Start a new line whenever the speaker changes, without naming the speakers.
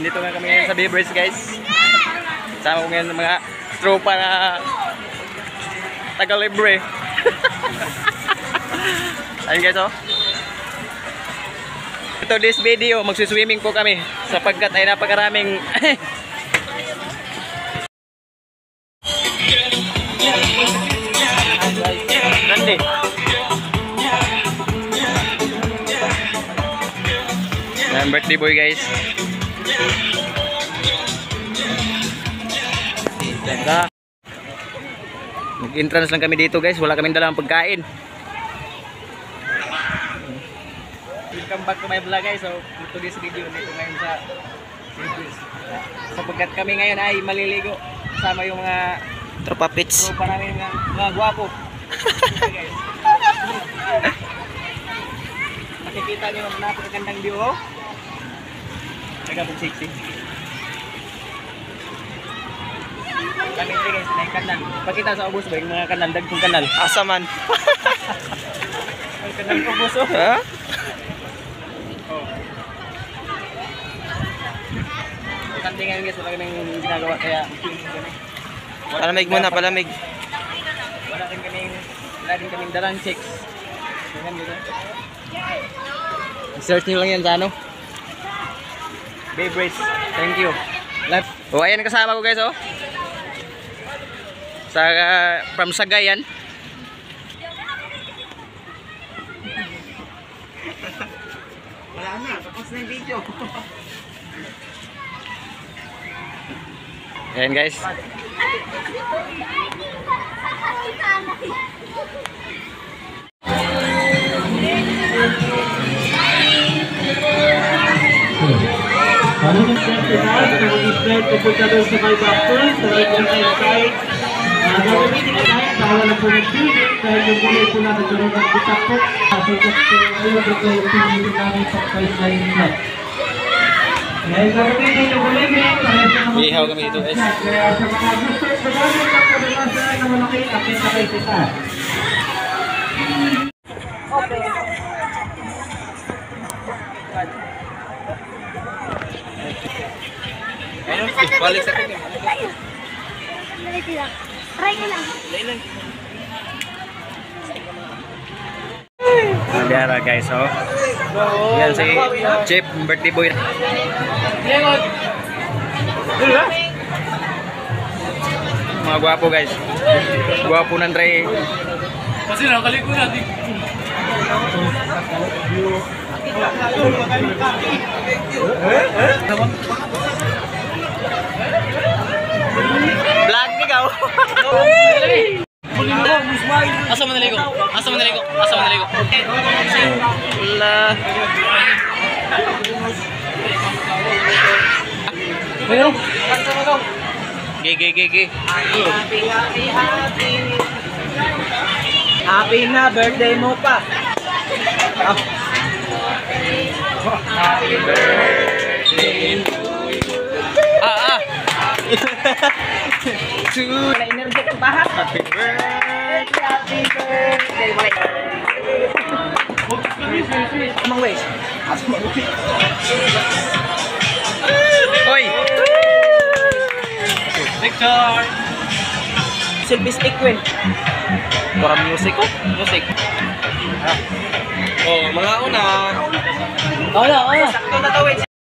Dito nga kami ngayon sa Beavers, guys. Sama ko ngayon ng mga tropa na taga-libre. Ayun guys, oh. Ito, this video, magsiswimming po kami sapagkat ay napakaraming Grande. Yan, birthday boy, guys. Nag-entrance lang kami dito, guys. Wala kaming dalang pagkain. Welcome back to my vlog, guys. So, to this video nito ngayon sa Beavers. Sapagkat kami ngayon ay maliligo kasama yung mga
tropa pits.
So, parang mga gwapo. Guys. Makikita nyo ang napakagandang view, oh. Nagapag-sexy. Kami guys, may kanal. Pakita sa ubos ba yung mga kanal, dagkong kanal.
Asa man.
May kanal ubos, oh.
Ha?
Oh. Kanti ngayon guys, wala kaming ginagawa kaya
Palamig muna, palamig.
wala din kaming dalang chicks. Ganyan dito. Search nyo lang yan sa ano. Beavers. Thank you. Left. Oh, ayan kasama ko, guys, oh. From Sagayan.
Wala na, tapos na yung video.
Ayan, guys.
Ano yung festival? Kung i-spread pupunta doon sa may backers, sa right hand side. Gagamitin na tayo, bawal na po nag-tuning dahil yung buhay po natin doon ang bitak po. So, gusto nyo dito yung pinili namin sa pipeline na. Dahil gagamitin yung buhay mo,
Ihaw kami dito, guys.
Kaya sa mga gusters, magamit na po nila sa na malaki, akit na kayo kita.
Balik sa akin.
Try ko lang.
Nandara, guys, oh. Yan si Chip, birthday boy. Mga gwapo, guys. Gwapo ng Dre.
Kasi nakalik ko natin.
Vlog ni kau.
Asa mo naligo? Asa mo naligo? Asa mo naligo?
Allah. Ge.
Happy na birthday mo pa.
Happy birthday to you.
Energy ka pa ha?
Happy birthday.
Happy birthday. Amang ways.
Oi.
Picture!
Selfie stick win.
Para music, oh. Music.
Oh, mga una.
Oo na.
Sakto na to, wait.